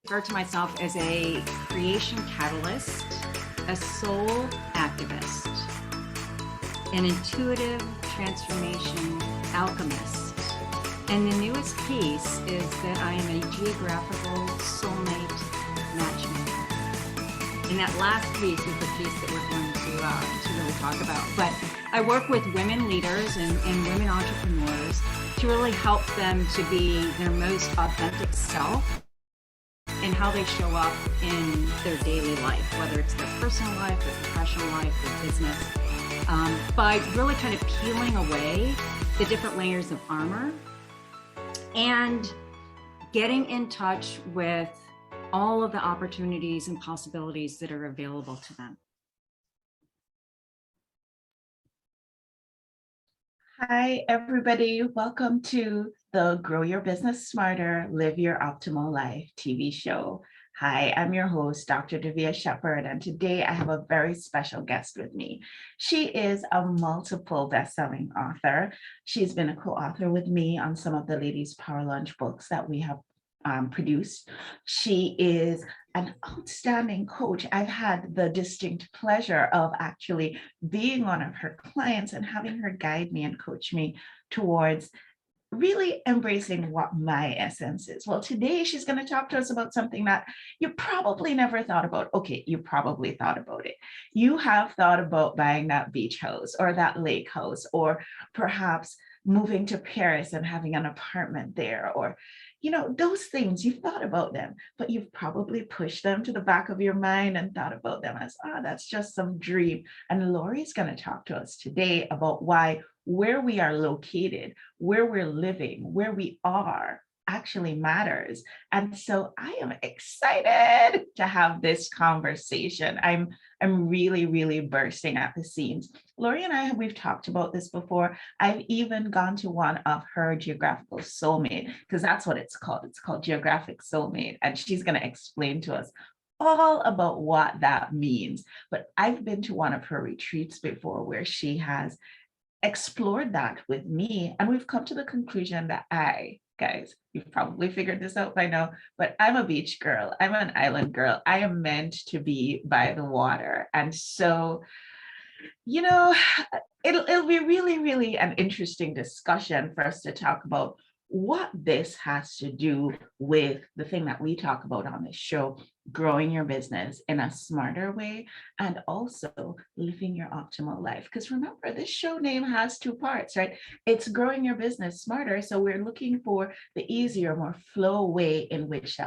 refer to myself as a creation catalyst, a soul activist, an intuitive transformation alchemist. And the newest piece is that I am a geographical soulmate matchmaker. And that last piece is the piece that we're going to really talk about. But I work with women leaders and women entrepreneurs to really help them to be their most authentic self and how they show up in their daily life, whether it's their personal life, their professional life, their business, by really kind of peeling away the different layers of armor and getting in touch with all of the opportunities and possibilities that are available to them. Hi, everybody. Welcome to the Grow Your Business Smarter, Live Your Optimal Life TV show. Hi, I'm your host, Dr. Davia Shepherd, and today I have a very special guest with me. She is a multiple best-selling author. She's been a co-author with me on some of the Ladies Power Lunch books that we have produced. She is an outstanding coach. I've had the distinct pleasure of actually being one of her clients and having her guide me and coach me towards really embracing what my essence is. Well, today she's going to talk to us about something that you probably never thought about. Okay, you probably thought about it. You have thought about buying that beach house or that lake house, or perhaps moving to Paris and having an apartment there, or those things. You've thought about them, but you've probably pushed them to the back of your mind and thought about them as, that's just some dream. And Lori's going to talk to us today about why where we are located, where we're living, where we are actually matters. And so I am excited to have this conversation. I'm really, really bursting at the seams. Lori and we've talked about this before. I've even gone to one of her Geographical Soulmate, because that's what it's called. It's called Geographic Soulmate. And she's going to explain to us all about what that means. But I've been to one of her retreats before where she has explored that with me. And we've come to the conclusion that guys, you've probably figured this out by now, but I'm a beach girl. I'm an island girl. I am meant to be by the water. And so, it'll be really, really an interesting discussion for us to talk about what this has to do with the thing that we talk about on this show, growing your business in a smarter way, and also living your optimal life. Because remember, this show name has two parts, right? It's growing your business smarter. So we're looking for the easier, more flow way in which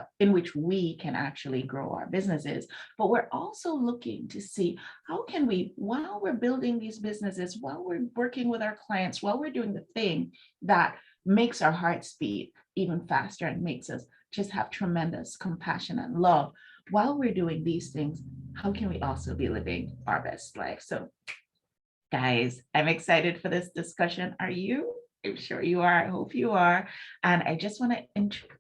we can actually grow our businesses. But we're also looking to see how can we, while we're building these businesses, while we're working with our clients, while we're doing the thing that makes our hearts beat even faster and makes us just have tremendous compassion and love. While we're doing these things, how can we also be living our best life? So, guys, I'm excited for this discussion. Are you? I'm sure you are. I hope you are. And I just want to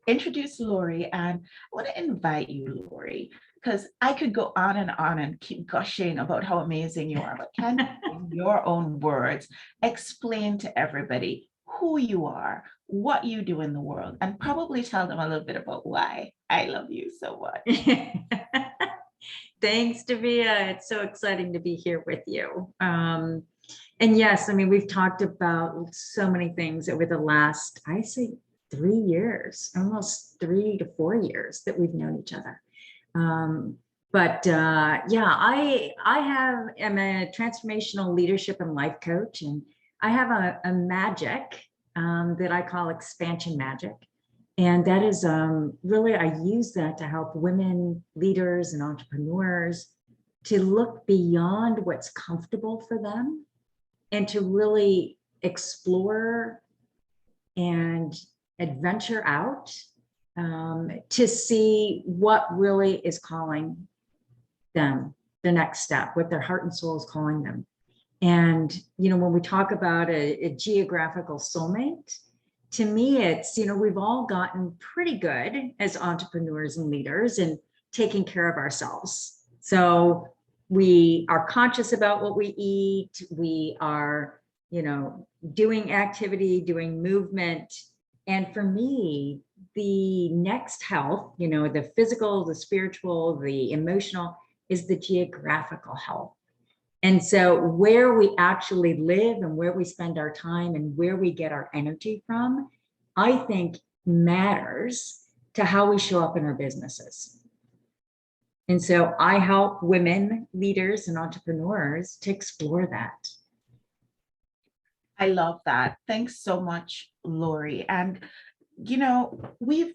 introduce Lori, and I want to invite you, Lori, because I could go on and keep gushing about how amazing you are, but can you, in your own words, explain to everybody who you are, what you do in the world, and probably tell them a little bit about why I love you so much. Thanks, Davia. It's so exciting to be here with you. And yes, I mean, we've talked about so many things over the last, I say 3 years, almost 3 to 4 years that we've known each other. I am a transformational leadership and life coach, and I have a magic that I call expansion magic. And that is really, I use that to help women leaders and entrepreneurs to look beyond what's comfortable for them and to really explore and adventure out to see what really is calling them, the next step, what their heart and soul is calling them. And, when we talk about a geographical soulmate, to me, it's, we've all gotten pretty good as entrepreneurs and leaders in taking care of ourselves. So we are conscious about what we eat. We are, doing activity, doing movement, And for me, the next health, the physical, the spiritual, the emotional, is the geographical health. And so where we actually live and where we spend our time and where we get our energy from, I think matters to how we show up in our businesses. And so I help women, leaders, and entrepreneurs to explore that. I love that. Thanks so much, Lori. And we've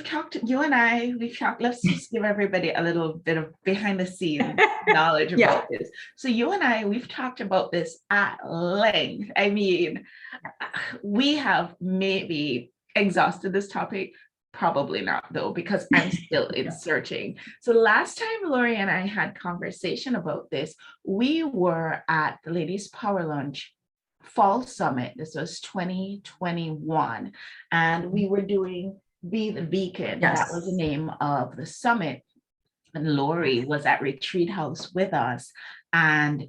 talked, you and I, we've talked, let's just give everybody a little bit of behind the scenes knowledge about this. So you and I, we've talked about this at length. I mean, we have maybe exhausted this topic. Probably not though, because I'm still in searching. So last time Lori and I had conversation about this, we were at the Ladies Power Lunch Fall Summit. This was 2021. And we were doing Be the Beacon. Yes. That was the name of the summit. And Lori was at Retreat House with us. And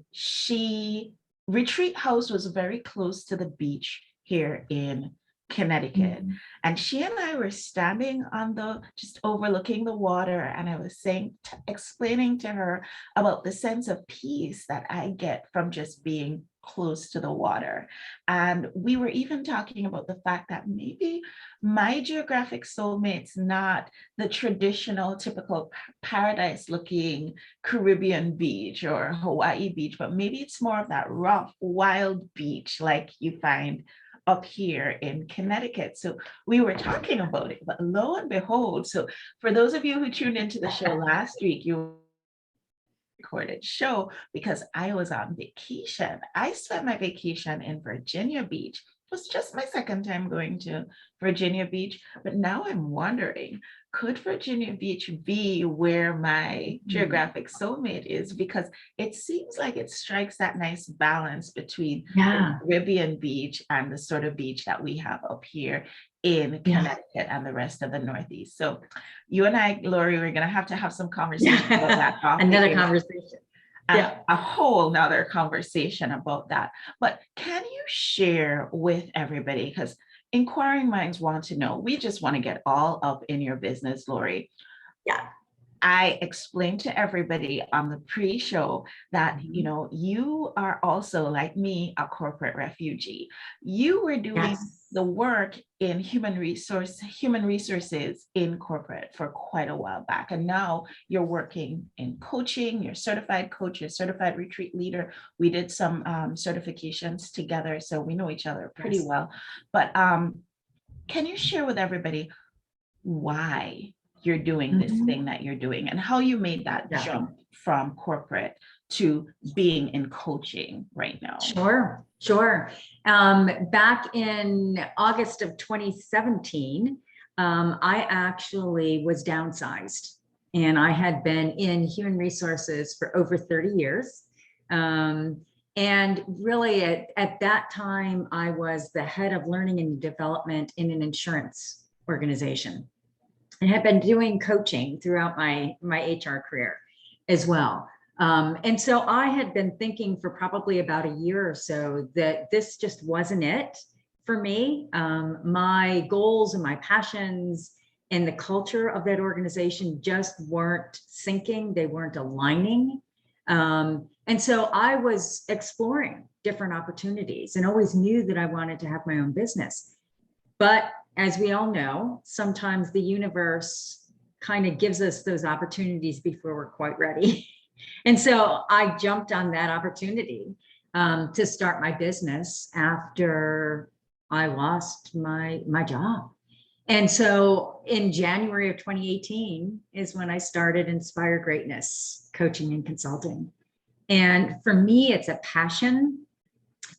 Retreat House was very close to the beach here in Connecticut. And she and I were standing on just overlooking the water. And I was explaining to her about the sense of peace that I get from just being close to the water. And we were even talking about the fact that maybe my geographic soulmate's not the traditional, typical paradise looking Caribbean beach or Hawaii beach, but maybe it's more of that rough, wild beach like you find up here in Connecticut. So we were talking about it, but lo and behold, so for those of you who tuned into the show last week, you recorded show because I was on vacation. I spent my vacation in Virginia Beach. It was just my second time going to Virginia Beach, but now I'm wondering, could Virginia Beach be where my geographic soulmate is? Because it seems like it strikes that nice balance between the Caribbean beach and the sort of beach that we have up here in Connecticut and the rest of the Northeast. So you and I, Lori, we're going to have some conversation about that. Another conversation. A whole nother conversation about that. But can you share with everybody, because inquiring minds want to know, we just want to get all up in your business, Lori. Yeah. I explained to everybody on the pre-show that, you are also, like me, a corporate refugee. You were doing the work in human resources in corporate for quite a while back. And now you're working in coaching, you're a certified coach, you're a certified retreat leader. We did some certifications together, so we know each other pretty well. But can you share with everybody why you're doing this thing that you're doing and how you made that jump from corporate to being in coaching right now? Sure. Back in August of 2017, I actually was downsized, and I had been in human resources for over 30 years. And really at that time, I was the head of learning and development in an insurance organization. I had been doing coaching throughout my HR career as well. And so I had been thinking for probably about a year or so that this just wasn't it for me. My goals and my passions and the culture of that organization just weren't syncing. They weren't aligning. And so I was exploring different opportunities and always knew that I wanted to have my own business. But as we all know, sometimes the universe kind of gives us those opportunities before we're quite ready. And so I jumped on that opportunity to start my business after I lost my job. And so in January of 2018 is when I started Inspire Greatness Coaching and Consulting. And for me, it's a passion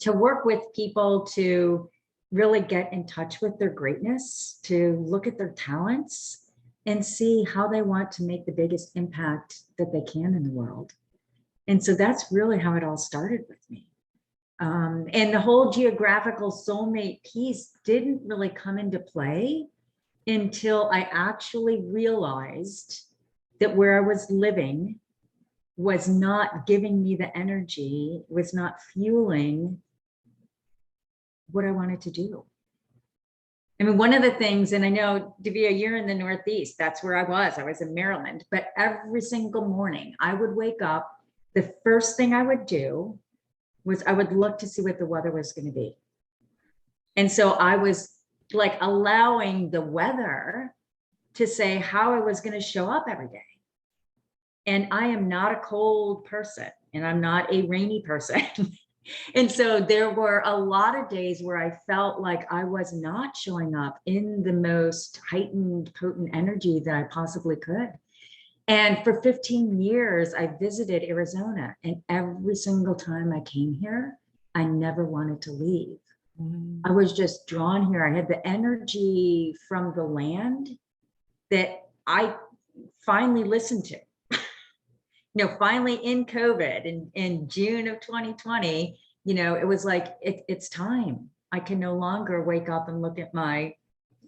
to work with people to really get in touch with their greatness, to look at their talents and see how they want to make the biggest impact that they can in the world. And so that's really how it all started with me. And the whole geographical soulmate piece didn't really come into play until I actually realized that where I was living was not giving me the energy, was not fueling what I wanted to do. I mean, one of the things, and I know, Davia, you're in the Northeast, that's where I was in Maryland, but every single morning I would wake up, the first thing I would do was I would look to see what the weather was going to be. And so I was like allowing the weather to say how I was going to show up every day. And I am not a cold person and I'm not a rainy person. And so there were a lot of days where I felt like I was not showing up in the most heightened, potent energy that I possibly could. And for 15 years, I visited Arizona, and every single time I came here, I never wanted to leave. I was just drawn here. I had the energy from the land that I finally listened to. Finally in COVID in June of 2020, it was like, it's time. I can no longer wake up and look at my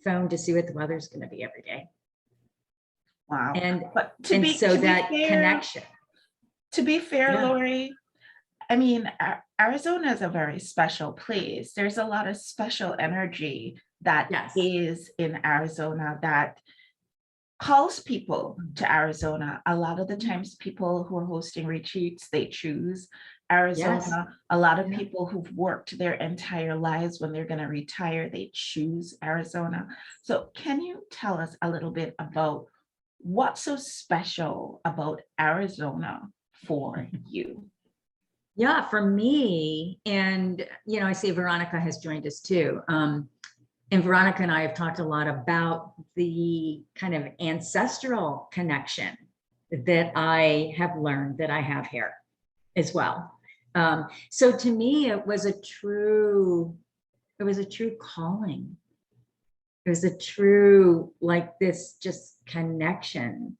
phone to see what the weather's going to be every day. Wow. And to be fair, connection. To be fair, Yeah. Lori, I mean, Arizona is a very special place. There's a lot of special energy that is in Arizona that calls people to Arizona. A lot of the times people who are hosting retreats, they choose Arizona. Yes. A lot of people who've worked their entire lives, when they're going to retire, they choose Arizona. So can you tell us a little bit about what's so special about Arizona for you? Yeah, for me, and I see Veronica has joined us too. And Veronica and I have talked a lot about the kind of ancestral connection that I have learned that I have here as well. So to me, it was a true calling. It was a true, like, this just connection.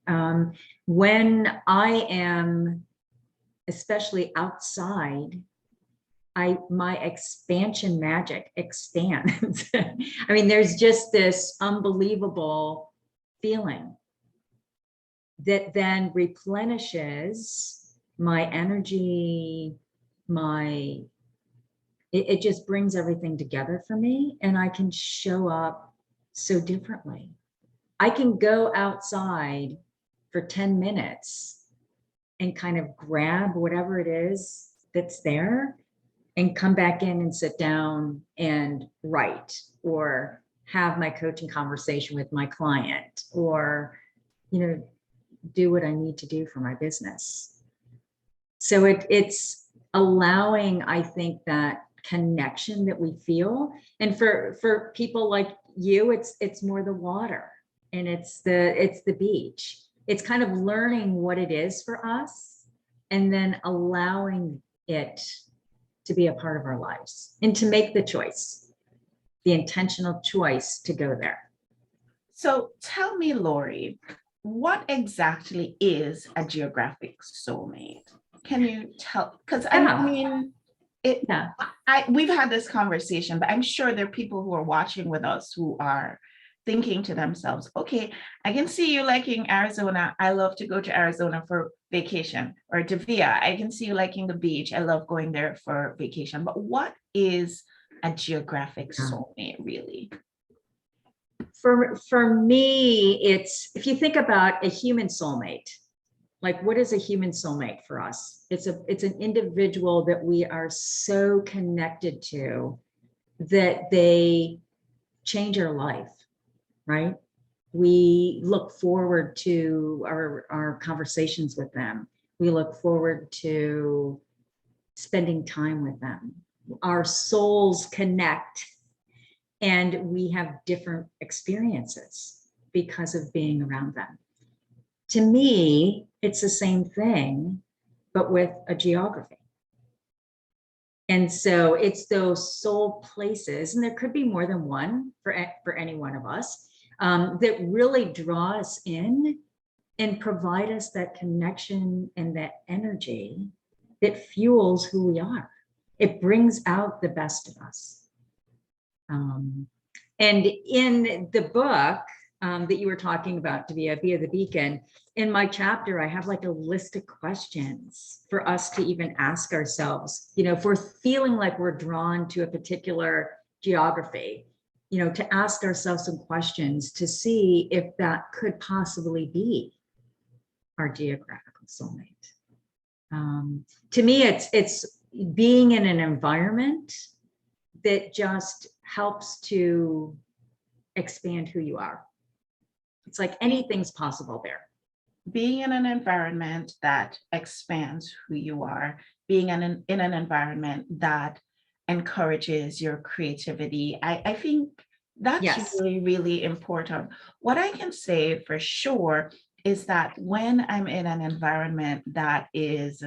When I am, especially outside, my expansion magic expands. I mean, there's just this unbelievable feeling that then replenishes my energy, it just brings everything together for me, and I can show up so differently. I can go outside for 10 minutes and kind of grab whatever it is that's there and come back in and sit down and write, or have my coaching conversation with my client, or, do what I need to do for my business. So it's allowing, I think, that connection that we feel. And for people like you, it's more the water, and it's the beach. It's kind of learning what it is for us and then allowing it to be a part of our lives and to make the choice, the intentional choice to go there. So tell me, Lori, what exactly is a geographic soulmate? Can you tell? Because I mean, we've had this conversation, but I'm sure there are people who are watching with us who are thinking to themselves, okay, I can see you liking Arizona. I love to go to Arizona for vacation. Or Davia, I can see you liking the beach. I love going there for vacation. But what is a geographic soulmate really? For me, it's, if you think about a human soulmate, like, what is a human soulmate for us? It's an individual that we are so connected to that they change our life, right? We look forward to our conversations with them. We look forward to spending time with them. Our souls connect, and we have different experiences because of being around them. To me, it's the same thing, but with a geography. And so it's those soul places, and there could be more than one for any one of us, that really draw us in and provide us that connection and that energy that fuels who we are. It brings out the best of us. And in the book that you were talking about, Davia, Be the Beacon, in my chapter, I have like a list of questions for us to even ask ourselves. If we're feeling like we're drawn to a particular geography, to ask ourselves some questions to see if that could possibly be our geographical soulmate. To me, it's being in an environment that just helps to expand who you are. It's like anything's possible there. Being in an environment that expands who you are, being in an environment that encourages your creativity. I think that's Yes. really, really important. What I can say for sure is that when I'm in an environment that is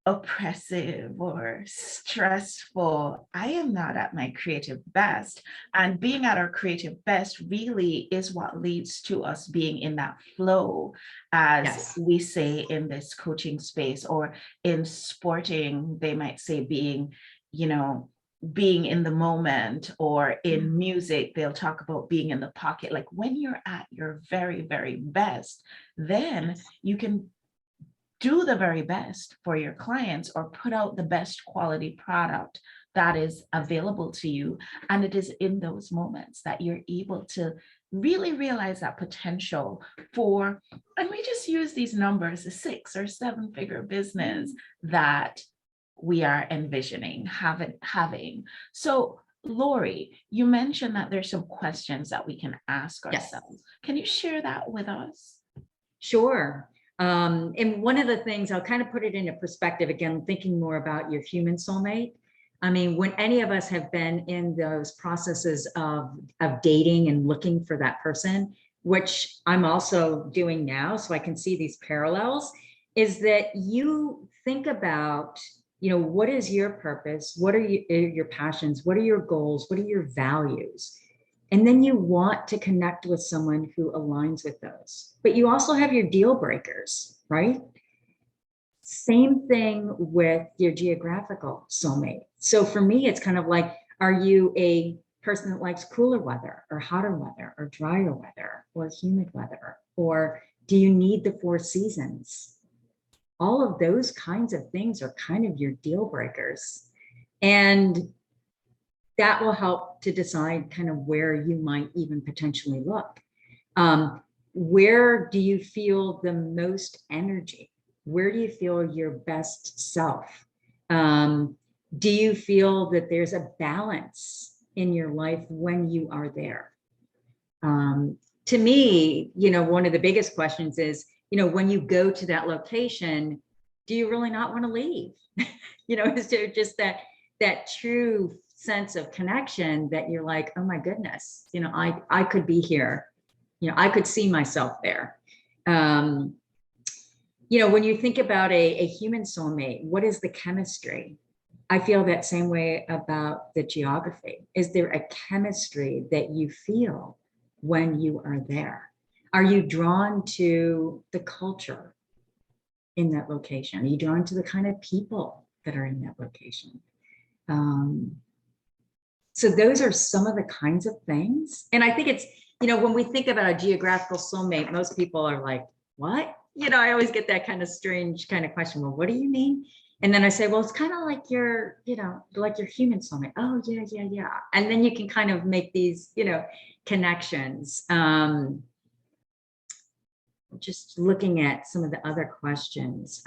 oppressive or stressful, I am not at my creative best. And being at our creative best really is what leads to us being in that flow, as Yes. we say in this coaching space, or in sporting, they might say being in the moment, or in music, they'll talk about being in the pocket. Like when you're at your very, very best, then you can do the very best for your clients, or put out the best quality product that is available to you. And it is in those moments that you're able to really realize that potential for, and we just use these numbers, a 6 or 7 figure business that we are envisioning having. So Lori, you mentioned that there's some questions that we can ask ourselves. Yes. Can you share that with us? Sure. And one of the things, I'll kind of put it into perspective again, thinking more about your human soulmate. I mean, when any of us have been in those processes of dating and looking for that person, which I'm also doing now, so I can see these parallels, is that you think about, what is your purpose? What are your passions? What are your goals? What are your values? And then you want to connect with someone who aligns with those. But you also have your deal breakers, right? Same thing with your geographical soulmate. So for me, it's kind of like, are you a person that likes cooler weather or hotter weather or drier weather or humid weather? Or do you need the 4 seasons? All of those kinds of things are kind of your deal breakers. And that will help to decide kind of where you might even potentially look. Where do you feel the most energy? Where do you feel your best self? Do you feel that there's a balance in your life when you are there? To me, one of the biggest questions is, when you go to that location, do you really not want to leave? Is there just that true sense of connection that you're like, oh my goodness, I could be here, I could see myself there. When you think about a human soulmate, what is the chemistry? I feel that same way about the geography. Is there a chemistry that you feel when you are there? Are you drawn to the culture in that location? Are you drawn to the kind of people that are in that location? So those are some of the kinds of things. And I think it's, when we think about a geographical soulmate, most people are like, what? I always get that kind of strange kind of question. Well, what do you mean? And then I say, well, it's kind of like your, like your human soulmate. Oh, yeah. And then you can kind of make these, connections. Just looking at some of the other questions.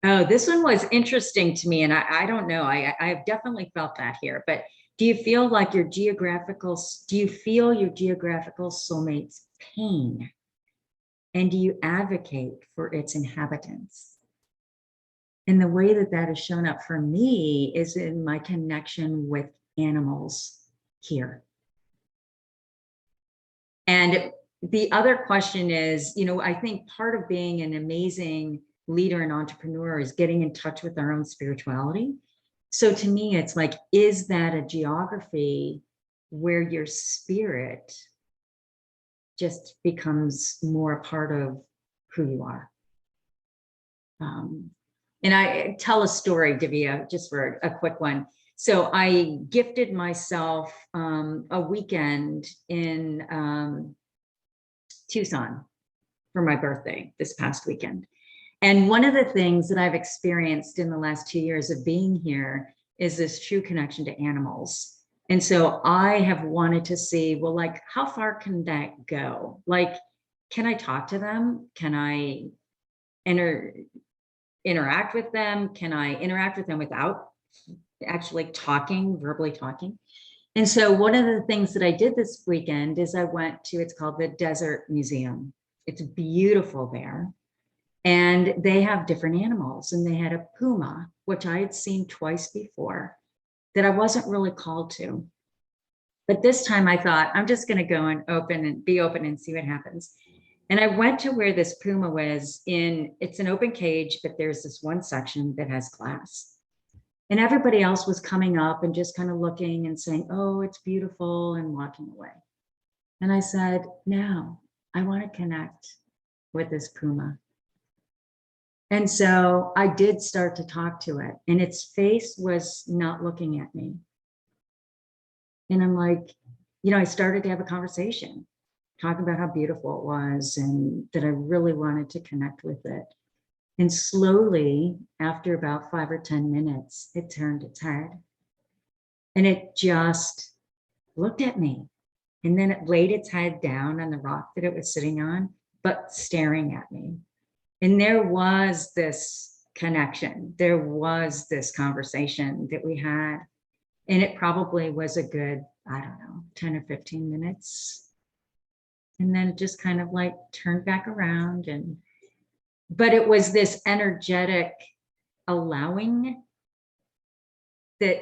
Oh, this one was interesting to me, and I don't know. I have definitely felt that here. But do you feel your geographical soulmate's pain? And do you advocate for its inhabitants? And the way that that has shown up for me is in my connection with animals here. And the other question is, I think part of being an amazing leader and entrepreneur is getting in touch with our own spirituality. So to me, it's like, is that a geography where your spirit just becomes more a part of who you are? And I tell a story, Davia, just for a quick one. So I gifted myself a weekend in Tucson for my birthday this past weekend. And one of the things that I've experienced in the last 2 years of being here is this true connection to animals. And so I have wanted to see, well, like, how far can that go? Like, can I talk to them? Can I interact with them? Can I interact with them without actually talking, verbally talking? And so one of the things that I did this weekend is I went to, it's called the Desert Museum. It's beautiful there. And they have different animals, and they had a puma, which I had seen twice before, that I wasn't really called to. But this time I thought, I'm just going to go and be open and see what happens. And I went to where this puma was in, it's an open cage, but there's this one section that has glass. And everybody else was coming up and just kind of looking and saying, oh, it's beautiful, and walking away. And I said, no, I want to connect with this puma. And so I did start to talk to it, and its face was not looking at me. And I'm like, I started to have a conversation, talking about how beautiful it was and that I really wanted to connect with it. And slowly, after about 5 or 10 minutes, it turned its head and it just looked at me. And then it laid its head down on the rock that it was sitting on, but staring at me. And there was this connection. There was this conversation that we had. And it probably was a good, I don't know, 10 or 15 minutes. And then it just kind of like turned back around. But it was this energetic allowing that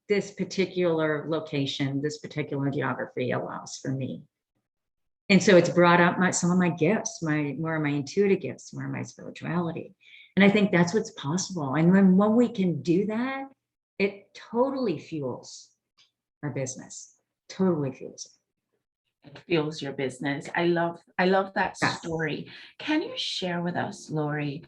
this particular location, this particular geography allows for me. And so it's brought up some of my gifts, more of my intuitive gifts, more of my spirituality. And I think that's what's possible. And when we can do that, it totally fuels our business, totally fuels it. It fuels your business. I love that story. Can you share with us, Lori,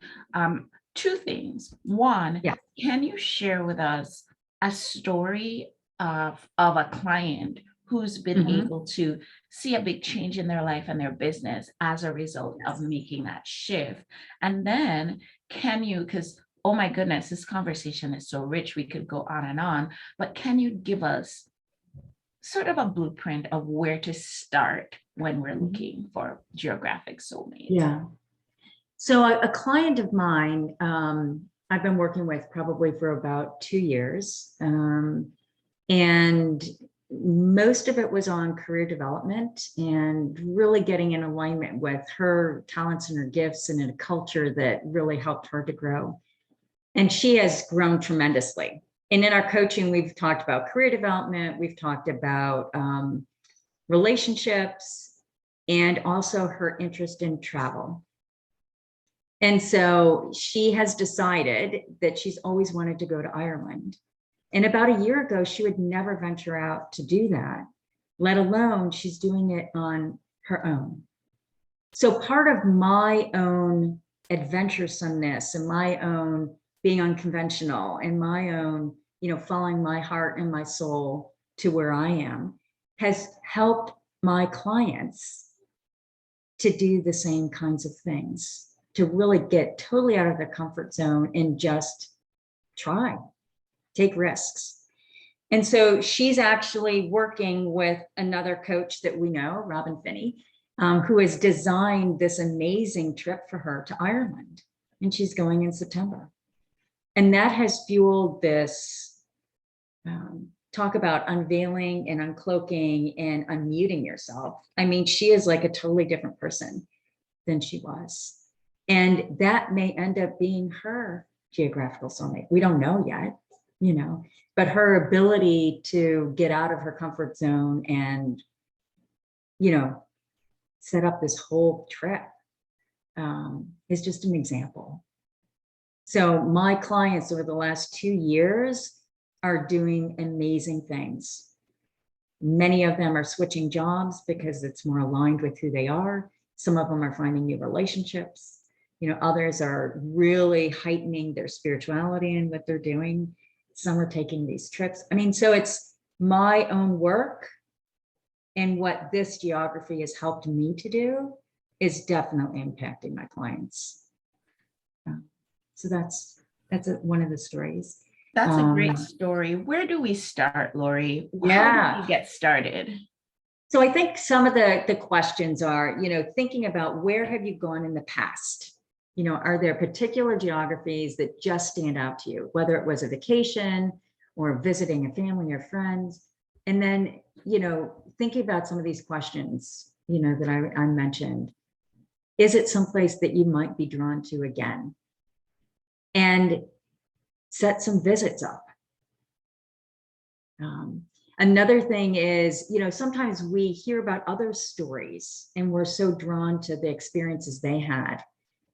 two things? One, can you share with us a story of a client who's been able to see a big change in their life and their business as a result of making that shift? And then can you, because oh my goodness, this conversation is so rich, we could go on, but can you give us sort of a blueprint of where to start when we're looking for geographic soulmates? Yeah. So a client of mine, I've been working with probably for about 2 years. And most of it was on career development and really getting in alignment with her talents and her gifts and in a culture that really helped her to grow. And she has grown tremendously. And in our coaching, we've talked about career development, we've talked about relationships, and also her interest in travel. And so she has decided that she's always wanted to go to Ireland. And about a year ago, she would never venture out to do that, let alone she's doing it on her own. So part of my own adventuresomeness and my own being unconventional and my own, following my heart and my soul to where I am has helped my clients to do the same kinds of things, to really get totally out of their comfort zone and just try, take risks. And so she's actually working with another coach that we know, Robin Finney, who has designed this amazing trip for her to Ireland. And she's going in September. And that has fueled this talk about unveiling and uncloaking and unmuting yourself. I mean, she is like a totally different person than she was. And that may end up being her geographical soulmate. We don't know yet, but her ability to get out of her comfort zone and, set up this whole trip is just an example. So my clients over the last 2 years are doing amazing things. Many of them are switching jobs because it's more aligned with who they are. Some of them are finding new relationships. Others are really heightening their spirituality in what they're doing. Some are taking these trips. I mean, so it's my own work, and what this geography has helped me to do is definitely impacting my clients. So that's one of the stories. That's a great Um, story. Where do we start, Lori? How do we yeah. get started? So I think some of the questions are, thinking about where have you gone in the past? Are there particular geographies that just stand out to you, whether it was a vacation or visiting a family or friends? And then, thinking about some of these questions, that I mentioned, is it someplace that you might be drawn to again? And set some visits up. Um, Another thing is, sometimes we hear about other stories and we're so drawn to the experiences they had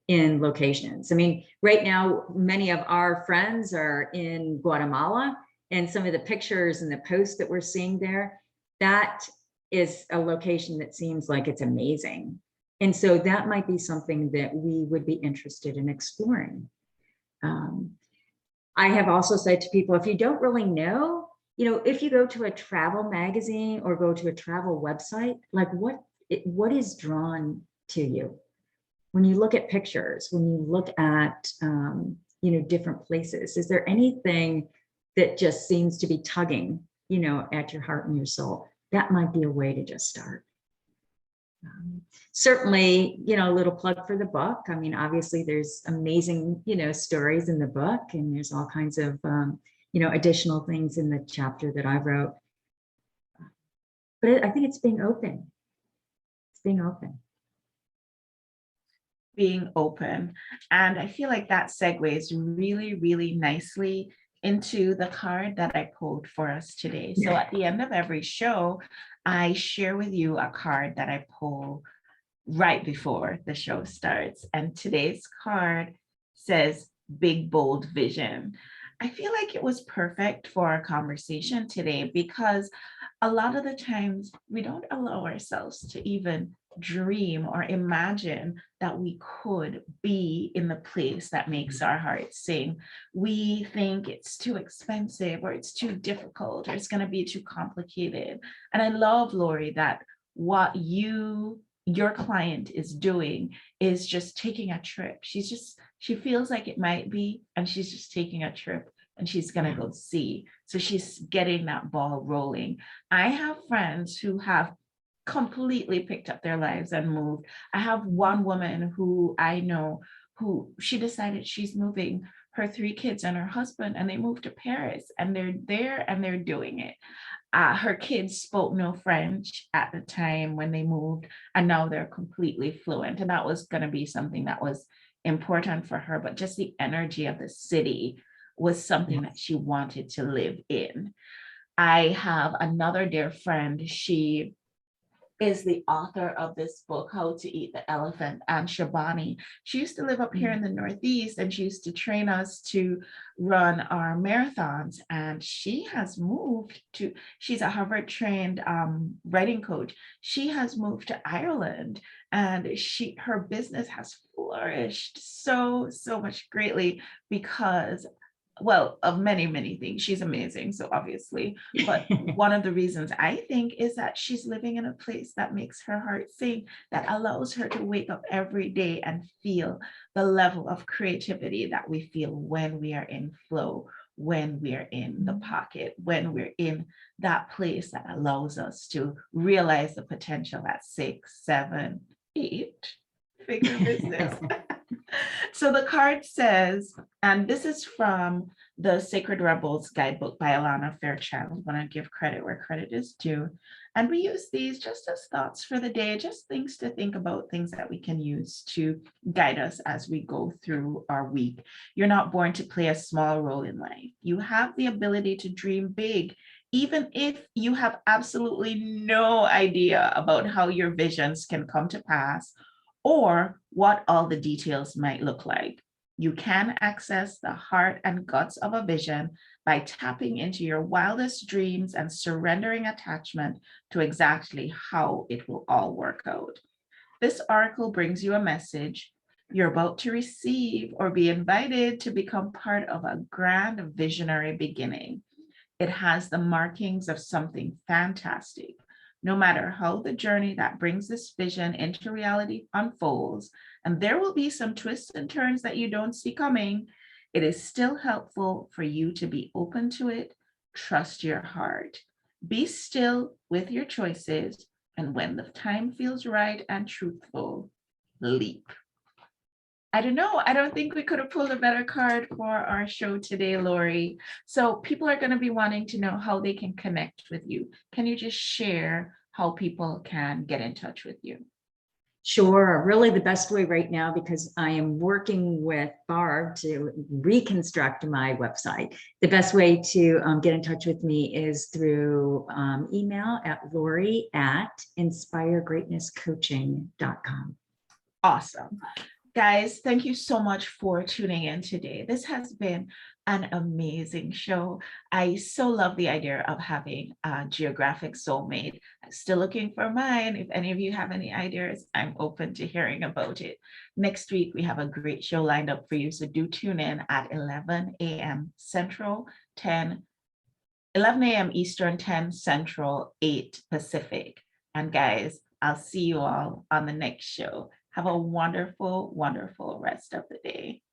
in locations. I mean, right now, many of our friends are in Guatemala, and some of the pictures and the posts that we're seeing there, that is a location that seems like it's amazing. And so that might be something that we would be interested in exploring. Um, I have also said to people, if you don't really know, if you go to a travel magazine or go to a travel website, like what is drawn to you? When you look at pictures, when you look at, different places, is there anything that just seems to be tugging, at your heart and your soul? That might be a way to just start. Certainly, a little plug for the book. I mean, obviously there's amazing, stories in the book, and there's all kinds of, additional things in the chapter that I wrote. But I think it's being open. It's being open. Being open. And I feel like that segues really, really nicely into the card that I pulled for us today. So at the end of every show, I share with you a card that I pull right before the show starts. And today's card says big, bold vision. I feel like it was perfect for our conversation today because a lot of the times we don't allow ourselves to even dream or imagine that we could be in the place that makes our hearts sing. We think it's too expensive or it's too difficult or it's going to be too complicated. And I love, Lori, that what your client is doing is just taking a trip. She feels like it might be, and she's just taking a trip and she's going to go see. So she's getting that ball rolling. I have friends who have completely picked up their lives and moved. I have one woman who I know who she decided she's moving her 3 kids and her husband, and they moved to Paris, and they're there and they're doing it. Her kids spoke no French at the time when they moved, and now they're completely fluent. And that was going to be something that was important for her, but just the energy of the city was something that she wanted to live in. I have another dear friend. She is the author of this book, How to Eat the Elephant, and Shabani. She used to live up here in the Northeast, and she used to train us to run our marathons. And she has moved to, she's a Harvard trained writing coach. She has moved to Ireland, and her business has flourished so much greatly because, well, of many things. She's amazing, so obviously, but one of the reasons I think is that she's living in a place that makes her heart sing, that allows her to wake up every day and feel the level of creativity that we feel when we are in flow, when we're in the pocket, when we're in that place that allows us to realize the potential at 6, 7, 8 figure business. So the card says, and this is from the Sacred Rebels Guidebook by Alana Fairchild. I want to give credit where credit is due. And we use these just as thoughts for the day, just things to think about, things that we can use to guide us as we go through our week. You're not born to play a small role in life. You have the ability to dream big, even if you have absolutely no idea about how your visions can come to pass or what all the details might look like. You can access the heart and guts of a vision by tapping into your wildest dreams and surrendering attachment to exactly how it will all work out. This article brings you a message you're about to receive or be invited to become part of a grand visionary beginning. It has the markings of something fantastic. No matter how the journey that brings this vision into reality unfolds, and there will be some twists and turns that you don't see coming, It is still helpful for you to be open to it. Trust your heart. Be still with your choices, and when the time feels right and truthful, leap. I don't know. I don't think we could have pulled a better card for our show today, Lori. So people are going to be wanting to know how they can connect with you. Can you just share how people can get in touch with you? Sure. Really the best way right now, because I am working with Barb to reconstruct my website. The best way to get in touch with me is through email at lori@inspiregreatnesscoaching.com. Awesome. Guys, thank you so much for tuning in today. This has been an amazing show. I so love the idea of having a geographic soulmate. I'm still looking for mine. If any of you have any ideas, I'm open to hearing about it. Next week, we have a great show lined up for you, so do tune in at 11 a.m. Central, 11 a.m. Eastern, 10 Central, 8 Pacific. And guys, I'll see you all on the next show. Have a wonderful, wonderful rest of the day.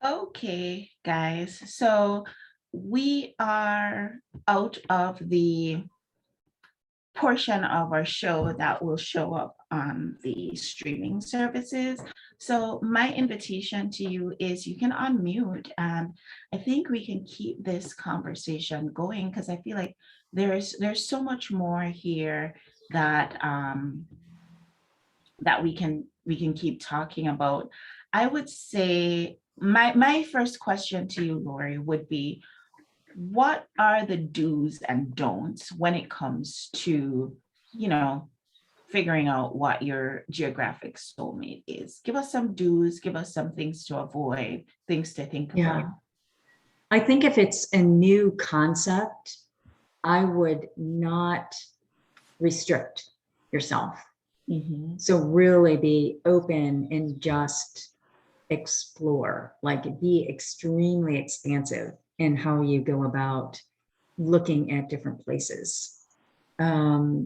Okay, guys, so we are out of the portion of our show that will show up on the streaming services. So my invitation to you is you can unmute, and I think we can keep this conversation going, because I feel like there's so much more here that that we can keep talking about. I would say my first question to you, Lori, would be, what are the do's and don'ts when it comes to, figuring out what your geographic soulmate is? Give us some do's, give us some things to avoid, things to think about. I think if it's a new concept, I would not restrict yourself. So really be open and just explore, like be extremely expansive in how you go about looking at different places. A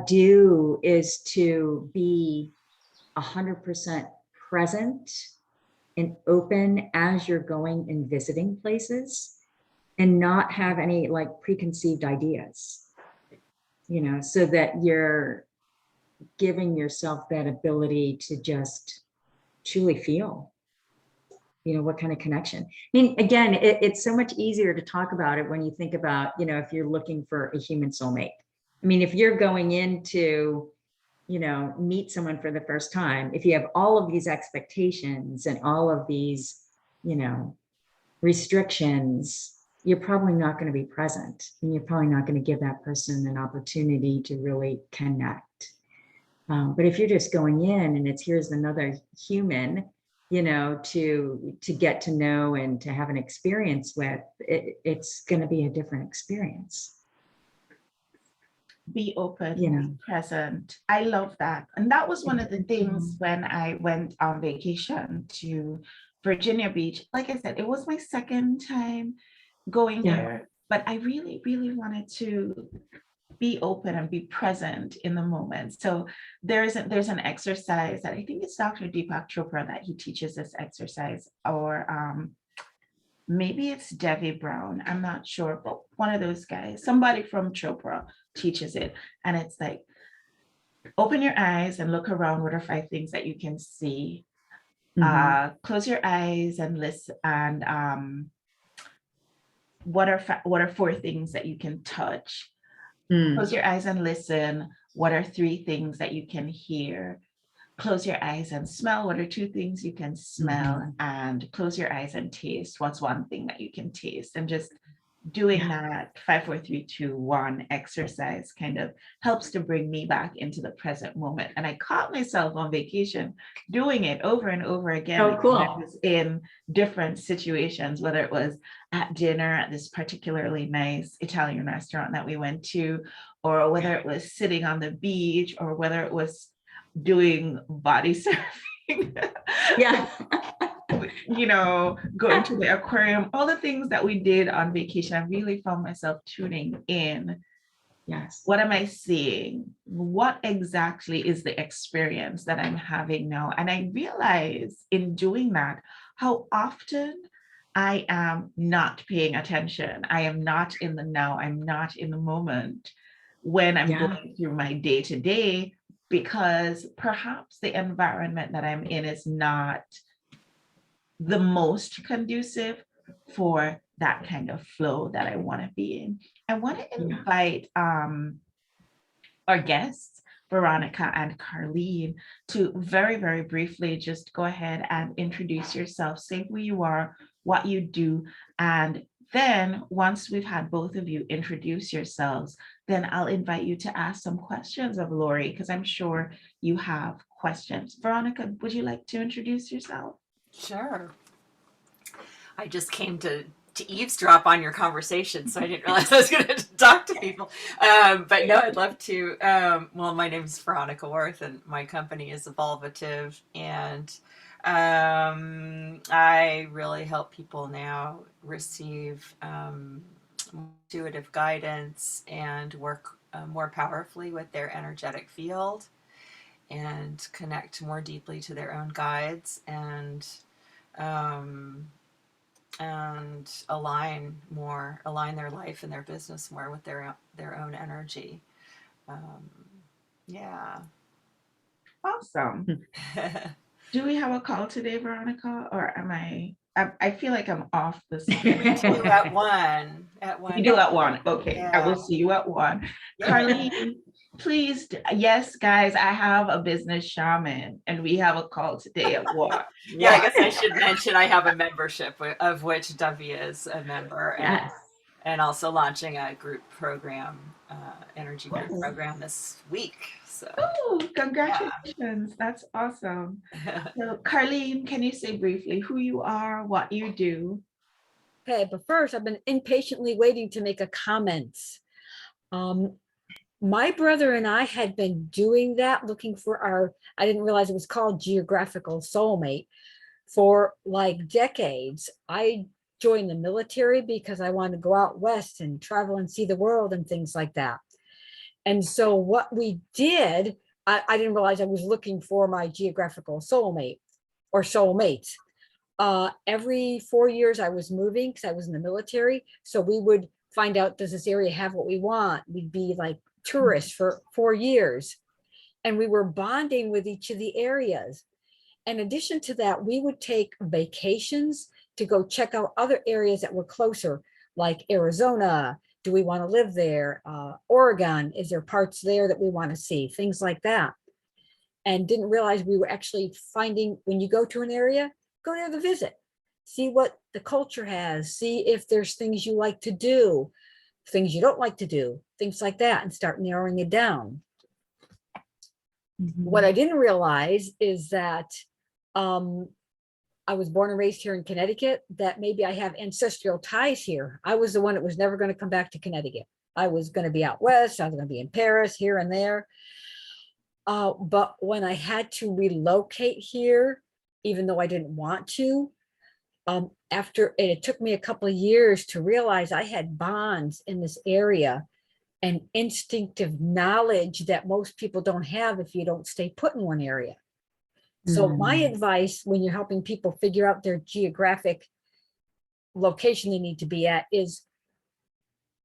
do is to be 100% present and open as you're going and visiting places, and not have any like preconceived ideas, so that you're giving yourself that ability to just truly feel, what kind of connection. I mean, again, it's so much easier to talk about it when you think about, if you're looking for a human soulmate. I mean, if you're going into, meet someone for the first time, if you have all of these expectations and all of these, restrictions, you're probably not going to be present, and you're probably not going to give that person an opportunity to really connect. But if you're just going in and here's another human, to get to know and to have an experience with, it's going to be a different experience. Be open, be present. I love that. And that was one of the things when I went on vacation to Virginia Beach. Like I said, it was my second time going Yeah. there, but I really, really wanted to be open and be present in the moment. So there's an exercise that I think it's Dr. Deepak Chopra that he teaches this exercise, or maybe it's Devi Brown, I'm not sure, but one of those guys, somebody from Chopra teaches it. And it's like, open your eyes and look around. What are 5 things that you can see? Close your eyes and listen. And what are 4 things that you can touch? Close your eyes and listen. What are 3 things that you can hear? Close your eyes and smell. What are 2 things you can smell? And close your eyes and taste. What's 1 thing that you can taste? And just doing that 5, 4, 3, 2, 1 exercise kind of helps to bring me back into the present moment. And I caught myself on vacation doing it over and over again. Oh, cool. I was in different situations, whether it was at dinner at this particularly nice Italian restaurant that we went to, or whether it was sitting on the beach, or whether it was doing body surfing. Yeah. You know, going to the aquarium, all the things that we did on vacation, I really found myself tuning in. Yes. What am I seeing? What exactly is the experience that I'm having now? And I realize in doing that, how often I am not paying attention. I am not in the now. I'm not in the moment when I'm going through my day to day, because perhaps the environment that I'm in is not the most conducive for that kind of flow that I want to be in. I want to invite our guests, Veronica and Carleen, to very, very briefly just go ahead and introduce yourself, say who you are, what you do, and then once we've had both of you introduce yourselves, then I'll invite you to ask some questions of Lori, because I'm sure you have questions. Veronica, would you like to introduce yourself? Sure. I just came to eavesdrop on your conversation, so I didn't realize I was going to talk to people. But no, I'd love to. Well, my name is Veronica Worth, and my company is Evolvative, and I really help people now receive intuitive guidance and work more powerfully with their energetic field, and connect more deeply to their own guides, and align their life and their business more with their own energy. Yeah. Awesome. Do we have a call today, Veronica, or am I feel like I'm off the schedule. You at 1. You do at 1. Okay, Yeah. I will see you at 1. Yeah. Carleen, please. Yes, guys, I have a business shaman, and we have a call today at 1. Yeah, I guess I should mention I have a membership of which Davia is a member, and also launching a group program, energy group program this week. So. Oh, congratulations. That's awesome. So, Carleen, can you say briefly who you are, what you do? Okay, but first, I've been impatiently waiting to make a comment. My brother and I had been doing that, looking for I didn't realize it was called Geographical Soulmate, for like decades. I joined the military because I wanted to go out west and travel and see the world and things like that. And so what we did, I didn't realize I was looking for my geographical soulmate or soulmates. Every 4 years I was moving because I was in the military. So we would find out, does this area have what we want? We'd be like tourists for 4 years. And we were bonding with each of the areas. In addition to that, we would take vacations to go check out other areas that were closer, like Arizona. Do we want to live there? Oregon, is there parts there that we want to see? Things like that. And didn't realize we were actually finding, when you go to an area, go there to visit. See what the culture has. See if there's things you like to do, things you don't like to do, things like that, and start narrowing it down. What I didn't realize is that I was born and raised here in Connecticut, that maybe I have ancestral ties here. I was the one that was never going to come back to Connecticut. I was going to be out west. I was going to be in Paris, here and there. But when I had to relocate here, even though I didn't want to, after, and it took me a couple of years to realize I had bonds in this area and instinctive knowledge that most people don't have if you don't stay put in one area. So my advice when you're helping people figure out their geographic location they need to be at is,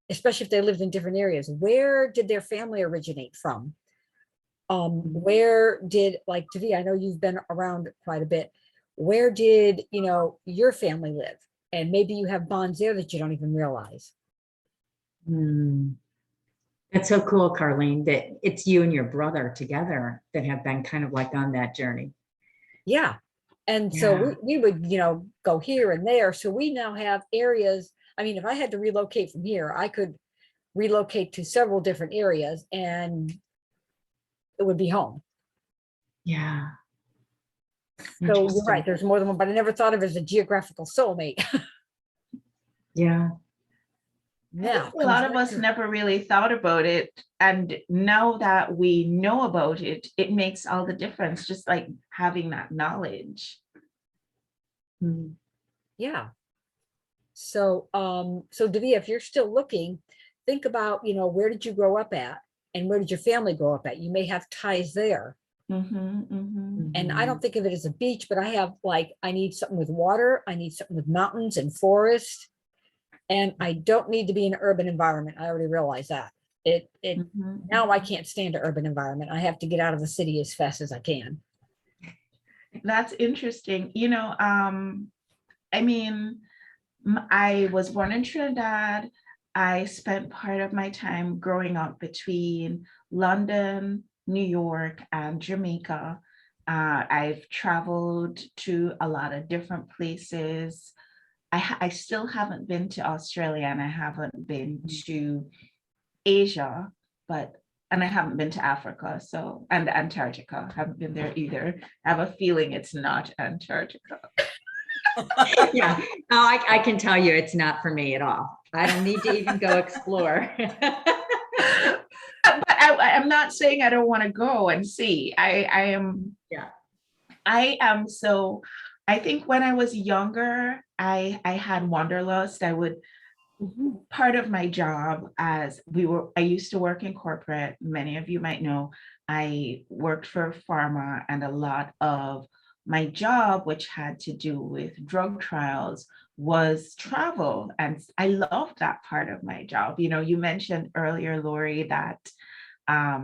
especially if they lived in different areas, where did their family originate from? Where did, like Davia, I know you've been around quite a bit. Where did, you know, your family live? And maybe you have bonds there that you don't even realize. That's so cool, Carlene, that it's you and your brother together that have been kind of like on that journey. Yeah. And so we would, you know, go here and there. So we now have areas. I mean, if I had to relocate from here, I could relocate to several different areas and it would be home. Yeah. So you're right, there's more than one, but I never thought of it as a geographical soulmate. Yeah. Yeah. A lot of us never really thought about it. And now that we know about it, it makes all the difference, just like having that knowledge. Yeah. So, so Davia, if you're still looking, think about, you know, where did you grow up at and where did your family grow up at? You may have ties there. And I don't think of it as a beach, but I have like, I need something with water. I need something with mountains and forest. And I don't need to be in an urban environment. I already realized that. Now I can't stand an urban environment. I have to get out of the city as fast as I can. That's interesting. You know, I mean, I was born in Trinidad. I spent part of my time growing up between London, New York, and Jamaica. I've traveled to a lot of different places. I still haven't been to Australia and I haven't been to Asia, and I haven't been to Africa, so, and Antarctica, haven't been there either. I have a feeling it's not Antarctica. Yeah, I can tell you it's not for me at all. I don't need to even go explore. But I'm not saying I don't want to go and see. I am so, I think when I was younger, I had wanderlust. I would, part of my job I used to work in corporate. Many of you might know, I worked for pharma, and a lot of my job, which had to do with drug trials, was travel. And I loved that part of my job. You know, you mentioned earlier, Lori, that our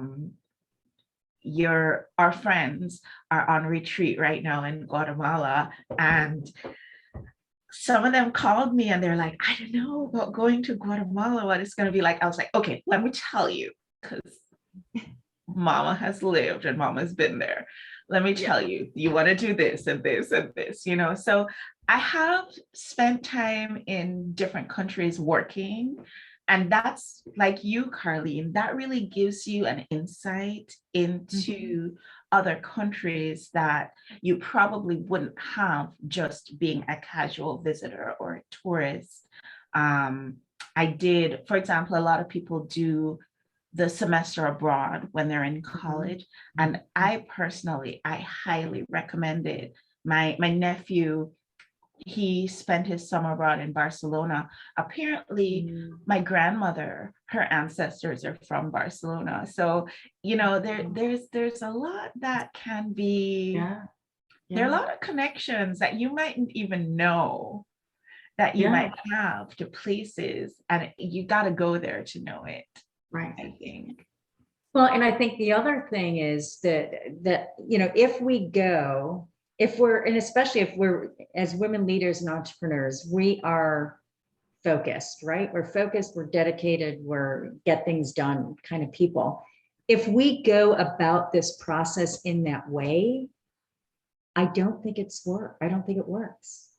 friends are on retreat right now in Guatemala, and some of them called me and they're like, I don't know about going to Guatemala, what it's going to be like. I was like, okay, let me tell you, because mama has lived and mama's been there. Let me tell you, you want to do this and this and this, you know. So I have spent time in different countries working. And that's like you, Carlene, that really gives you an insight into other countries that you probably wouldn't have just being a casual visitor or a tourist. I did, for example, a lot of people do the semester abroad when they're in college. And I personally, I highly recommend it. My nephew, he spent his summer abroad in Barcelona. Apparently, my grandmother, her ancestors are from Barcelona. So, you know, there's a lot that can be, there are a lot of connections that you mightn't even know that you might have to places, and you got to go there to know it. Right. I think. Well, and I think the other thing is that, you know, if we go, and especially if we're, as women leaders and entrepreneurs, we are focused, right? We're focused, we're dedicated, we're get things done kind of people. If we go about this process in that way, I don't think it works.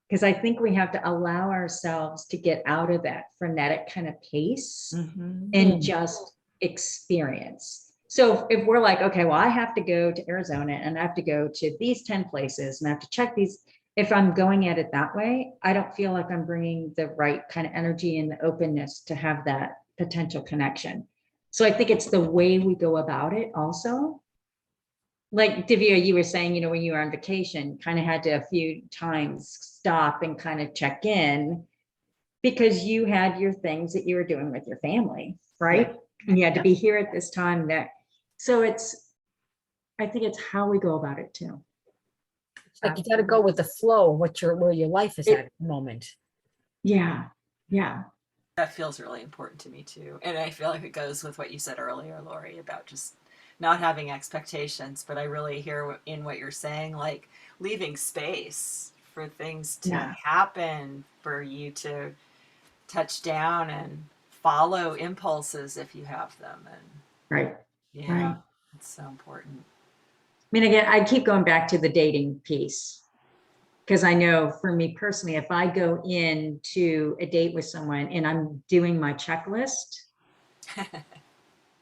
Because I think we have to allow ourselves to get out of that frenetic kind of pace and just experience. So if we're like, okay, well, I have to go to Arizona and I have to go to these 10 places and I have to check these. If I'm going at it that way, I don't feel like I'm bringing the right kind of energy and the openness to have that potential connection. So I think it's the way we go about it also. like Davia, you were saying, when you were on vacation, kind of had to a few times stop and kind of check in because you had your things that you were doing with your family, right? Yeah. And you had to be here at this time. So I think it's how we go about it too. It's like you got to go with the flow of where your life is at the moment. Yeah. Yeah. That feels really important to me too. And I feel like it goes with what you said earlier, Lori, about just not having expectations. But I really hear in what you're saying, like leaving space for things to happen, for you to touch down and follow impulses if you have them. And Right. yeah, Right. it's so important. I mean, again, I keep going back to the dating piece because I know for me personally, if I go into a date with someone and I'm doing my checklist,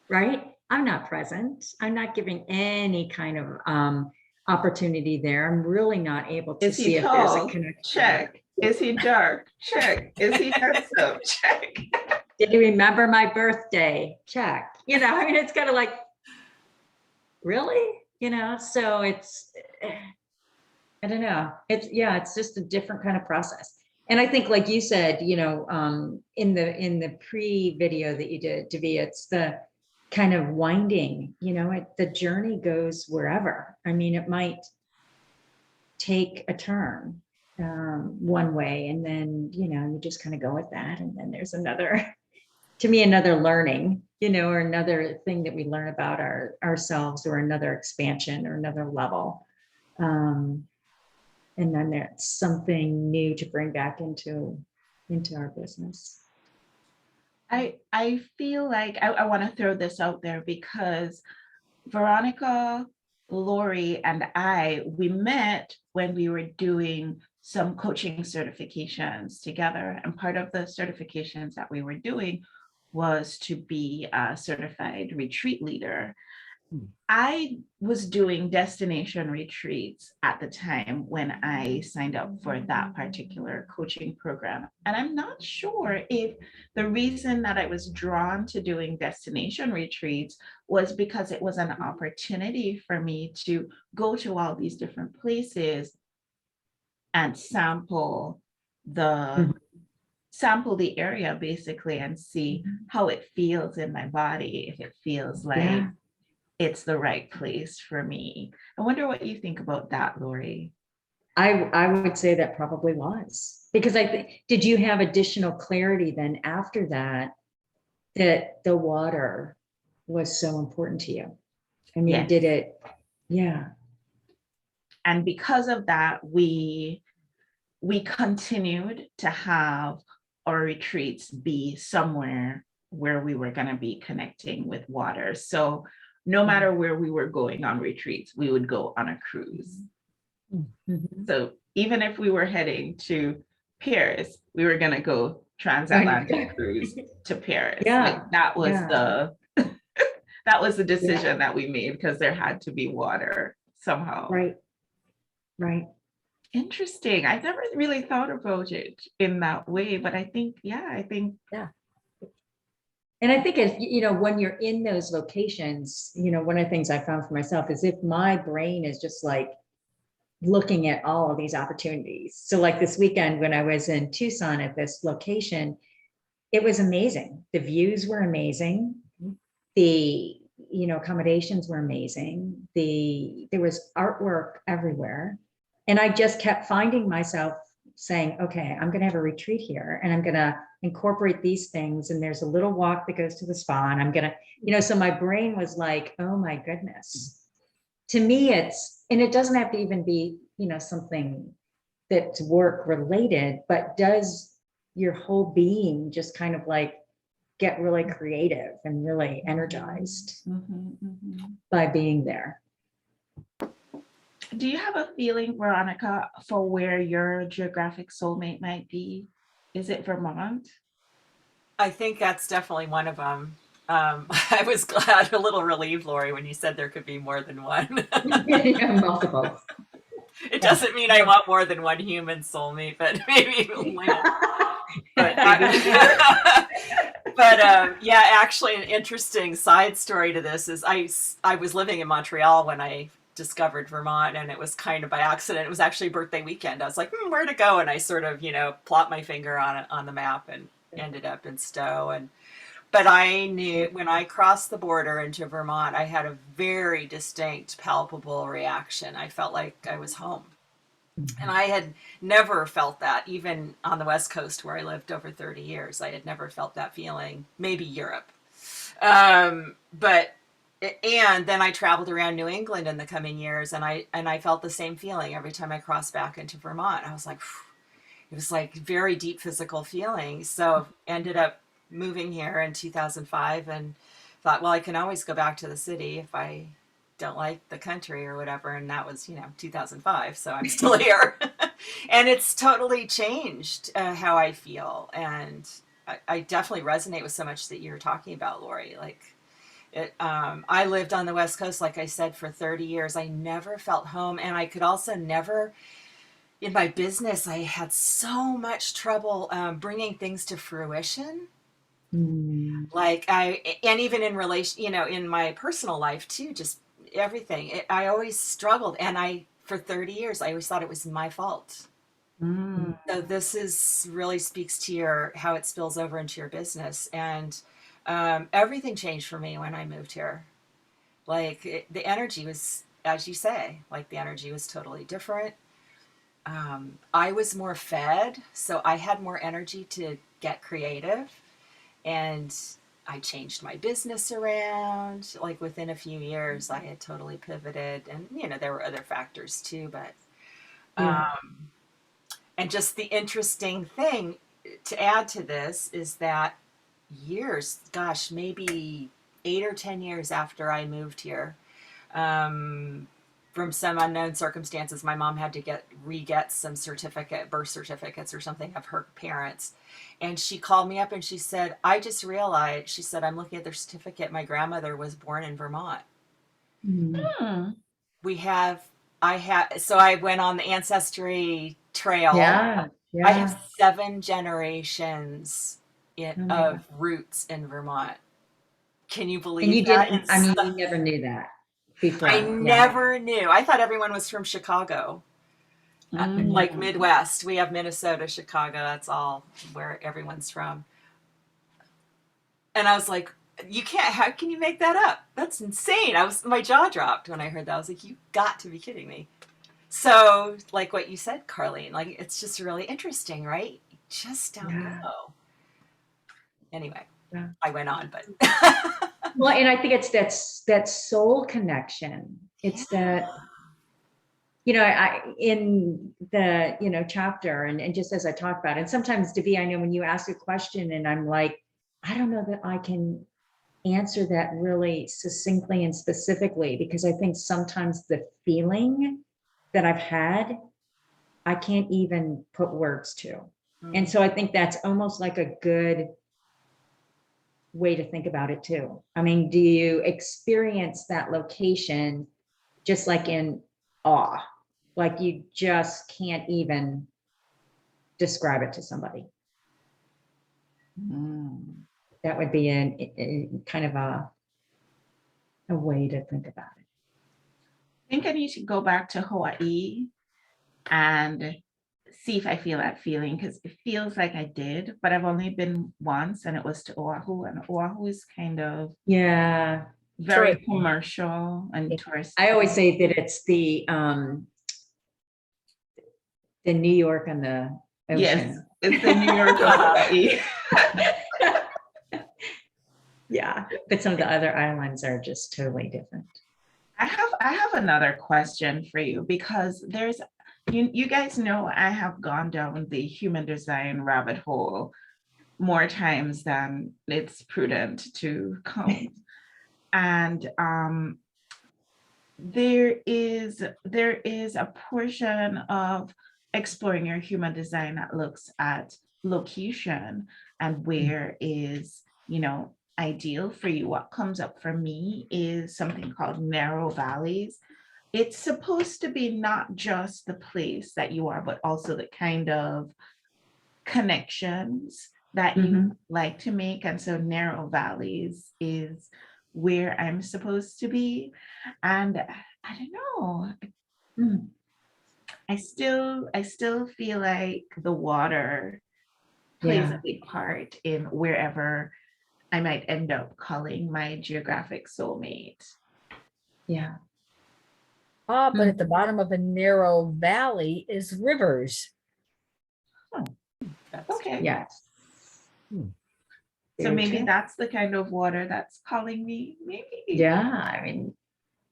right? I'm not present. I'm not giving any kind of opportunity there. I'm really not able to see if there's a connection. Check. Is he dark? Check. Is he handsome? Check. Did you remember my birthday? Check. I mean, it's kind of like, really? So it's, I don't know. It's just a different kind of process. And I think, like you said, in the pre-video that you did, Davia, it's the kind of winding, the journey goes wherever. I mean, it might take a turn one way, and then, you just kind of go with that. And then there's another learning, or another thing that we learn about ourselves, or another expansion, or another level. And then there's something new to bring back into our business. I feel like I want to throw this out there because Veronica, Lori, and we met when we were doing some coaching certifications together. And part of the certifications that we were doing was to be a certified retreat leader. I was doing destination retreats at the time when I signed up for that particular coaching program. And I'm not sure if the reason that I was drawn to doing destination retreats was because it was an opportunity for me to go to all these different places and sample the area basically, and see how it feels in my body, if it feels like it's the right place for me. I wonder what you think about that, Lori. I would say that probably was, because I think, did you have additional clarity then after that the water was so important to you? I mean, Yes. did it? Yeah. And because of that, we continued to have our retreats be somewhere where we were going to be connecting with water. So no matter where we were going on retreats, we would go on a cruise. Mm-hmm. So even if we were heading to Paris, we were going to go transatlantic cruise to Paris. Yeah. Like that was that was the decision that we made, because there had to be water somehow. Right. Right. Interesting. I've never really thought about it in that way, but I think. And I think, when you're in those locations, one of the things I found for myself is if my brain is just like looking at all of these opportunities. So like this weekend when I was in Tucson at this location, it was amazing. The views were amazing. The, accommodations were amazing. There was artwork everywhere. And I just kept finding myself saying, okay, I'm going to have a retreat here and I'm going to incorporate these things. And there's a little walk that goes to the spa, and I'm going to, so my brain was like, oh my goodness. To me, and it doesn't have to even be, something that's work related, but does your whole being just kind of like get really creative and really energized by being there. Do you have a feeling, Veronica, for where your geographic soulmate might be? Is it Vermont? I think that's definitely one of them. I was glad, a little relieved, Lori, when you said there could be more than one. Multiple. It doesn't mean I want more than one human soulmate, but maybe actually an interesting side story to this is I was living in Montreal when I discovered Vermont, and it was kind of by accident. It was actually birthday weekend. I was like, where to go? And I sort of, plopped my finger on it on the map and ended up in Stowe. But I knew when I crossed the border into Vermont, I had a very distinct, palpable reaction. I felt like I was home. And I had never felt that, even on the West Coast where I lived over 30 years. I had never felt that feeling, maybe Europe. And then I traveled around New England in the coming years, and I felt the same feeling every time I crossed back into Vermont. I was like, it was like very deep physical feeling. So ended up moving here in 2005 and thought, well, I can always go back to the city if I don't like the country or whatever. And that was, 2005. So I'm still here. And it's totally changed how I feel. And I definitely resonate with so much that you're talking about, Lori. Like, I lived on the West Coast, like I said, for 30 years. I never felt home. And I could also never, in my business, I had so much trouble bringing things to fruition. Like and even in relation, in my personal life too, just everything. I always struggled. And for 30 years, I always thought it was my fault. So this really speaks to how it spills over into your business. And everything changed for me when I moved here. Like the energy was, as you say, like the energy was totally different. I was more fed, so I had more energy to get creative. And I changed my business around. Like within a few years, I had totally pivoted. And, there were other factors too, but, and just the interesting thing to add to this is that maybe 8 or 10 years after I moved here, from some unknown circumstances, my mom had to re-get some birth certificates or something of her parents. And she called me up and she said, I just realized, she said, I'm looking at their certificate. My grandmother was born in Vermont. So I went on the ancestry trail. Yeah. I have 7 generations of roots in Vermont. Can you believe And you that? didn't, you never knew that before. I never knew. I thought everyone was from Chicago, like Midwest. We have Minnesota, Chicago. That's all where everyone's from. And I was like, how can you make that up? That's insane. My jaw dropped when I heard that. I was like, you got to be kidding me. So like what you said, Carlene, like it's just really interesting, right? You just don't know. Anyway, I went on, but. Well, and I think it's that soul connection. It's that, in the, chapter and just as I talk about it, and sometimes, Davia, I know when you ask a question and I'm like, I don't know that I can answer that really succinctly and specifically, because I think sometimes the feeling that I've had, I can't even put words to. And so I think that's almost like a good way to think about it too. I mean, do you experience that location just like in awe? Like you just can't even describe it to somebody. That would be a kind of a way to think about it. I think I need to go back to Hawaii and see if I feel that feeling, because it feels like I did, but I've only been once, and it was to Oahu, and Oahu is kind of very commercial and touristy. I always say that it's the New York and the ocean. Yes, it's the New York of Hawaii. Yeah, but some of the other islands are just totally different. I have another question for you, because there's you guys know I have gone down the human design rabbit hole more times than it's prudent to count. And there is a portion of exploring your human design that looks at location and where is, ideal for you. What comes up for me is something called narrow valleys. It's supposed to be not just the place that you are, but also the kind of connections that you like to make. And so narrow valleys is where I'm supposed to be. And I don't know. Mm. I still feel like the water plays Yeah. a big part in wherever I might end up calling my geographic soulmate. Yeah. But at the bottom of a narrow valley is rivers. That's Okay. Yes. Hmm. So Very maybe true. that's the kind of water that's calling me. Maybe. Yeah. I mean,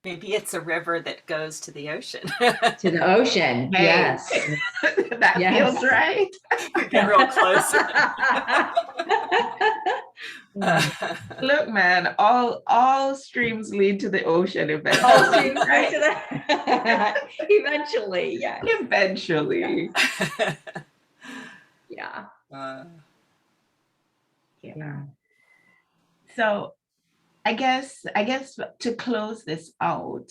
maybe it's a river that goes to the ocean. to the ocean. Hey. Yes. That Yes. feels right. You get real close. Look, man, all streams lead to the ocean eventually. All streams right? right to that. Eventually, yes. Eventually. Yeah. Uh, Yeah. So I guess to close this out,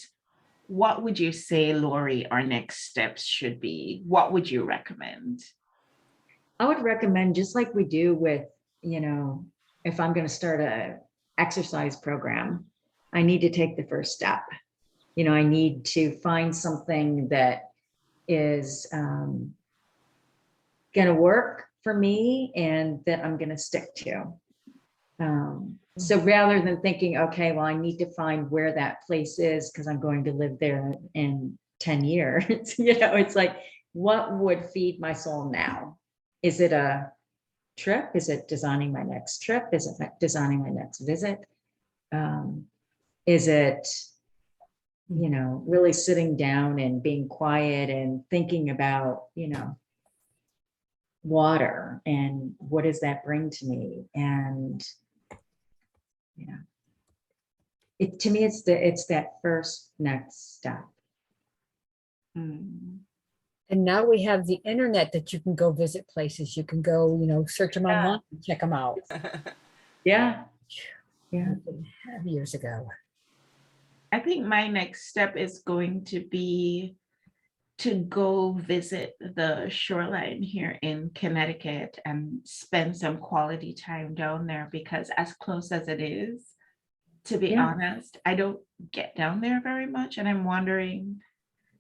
what would you say, Lori, our next steps should be? What would you recommend? I would recommend, just like we do with, if I'm going to start a exercise program, I need to take the first step. I need to find something that is going to work for me and that I'm going to stick to. So rather than thinking, okay, well, I need to find where that place is because I'm going to live there in 10 years, it's like, what would feed my soul now? Is it a trip? Is it designing my next trip? Is it designing my next visit? Is it, really sitting down and being quiet and thinking about, water and what does that bring to me? And to me, it's that first next step. Mm. And now we have the internet that you can go visit places. You can go, search them online and check them out. Yeah. Yeah. Years ago. I think my next step is going to be to go visit the shoreline here in Connecticut and spend some quality time down there, because as close as it is, to be honest, I don't get down there very much. And I'm wondering,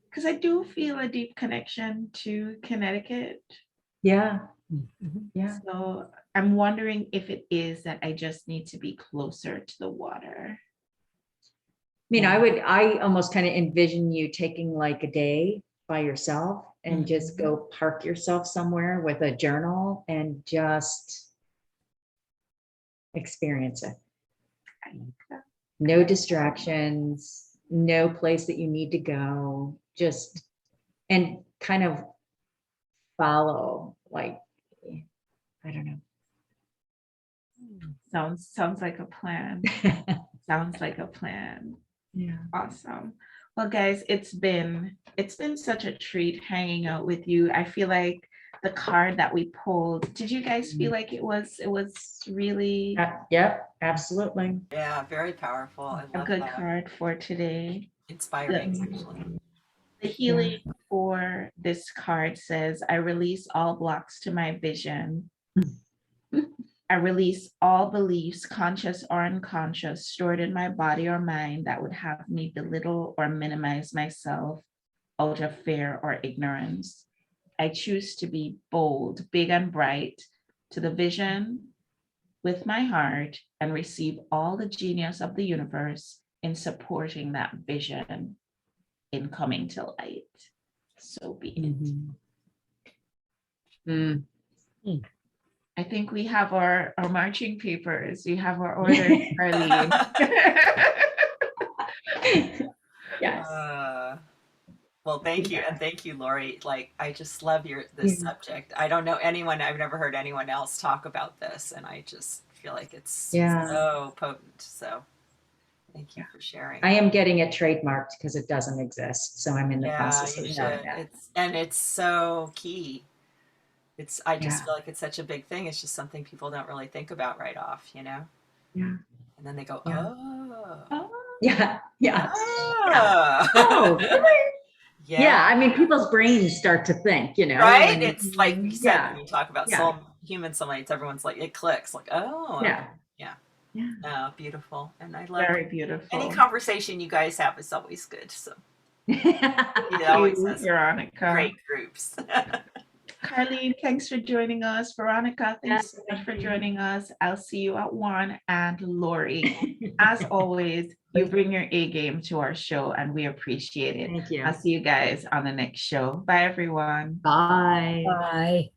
because I do feel a deep connection to Connecticut. Yeah. Mhm. Yeah. So I'm wondering if it is that I just need to be closer to the water. I almost kind of envision you taking like a day by yourself and just go park yourself somewhere with a journal and just experience it. No distractions, no place that you need to go, just, and kind of follow, like, I don't know. Sounds like a plan. Sounds like a plan. Yeah. Awesome. Well, guys, it's been such a treat hanging out with you. I feel like the card that we pulled, did you guys feel like it was really Yep, absolutely. yeah, very powerful. I a love good that. card for today? Inspiring, actually. The healing for this card says, I release all blocks to my vision. I release all beliefs, conscious or unconscious, stored in my body or mind that would have me belittle or minimize myself out of fear or ignorance. I choose to be bold, big and bright to the vision with my heart and receive all the genius of the universe in supporting that vision in coming to light. So be it. I think we have our marching papers. We have our orders, Arlene. Yes. Well, thank you. And thank you, Lori. Like, I just love this subject. I don't know anyone, I've never heard anyone else talk about this. And I just feel like it's so potent. So thank you for sharing. I am getting it trademarked because it doesn't exist. So I'm in the process of doing that. It's so key. I just feel like it's such a big thing. It's just something people don't really think about right off, Yeah. And then they go, oh. Yeah. Yeah. Oh, really? Yeah. I mean, people's brains start to think, Right? and, it's like you said, when you talk about human soulmates, everyone's like, it clicks like, oh. Yeah. Yeah. Oh, beautiful. And I love Very beautiful. any conversation you guys have is always good. So it Thank always you, has Veronica. great groups. Carlene, thanks for joining us. Veronica, thanks so much for joining us. I'll see you at 1. And Lori, as always, you bring your A game to our show and we appreciate it. Thank you. I'll see you guys on the next show. Bye, everyone. Bye. Bye.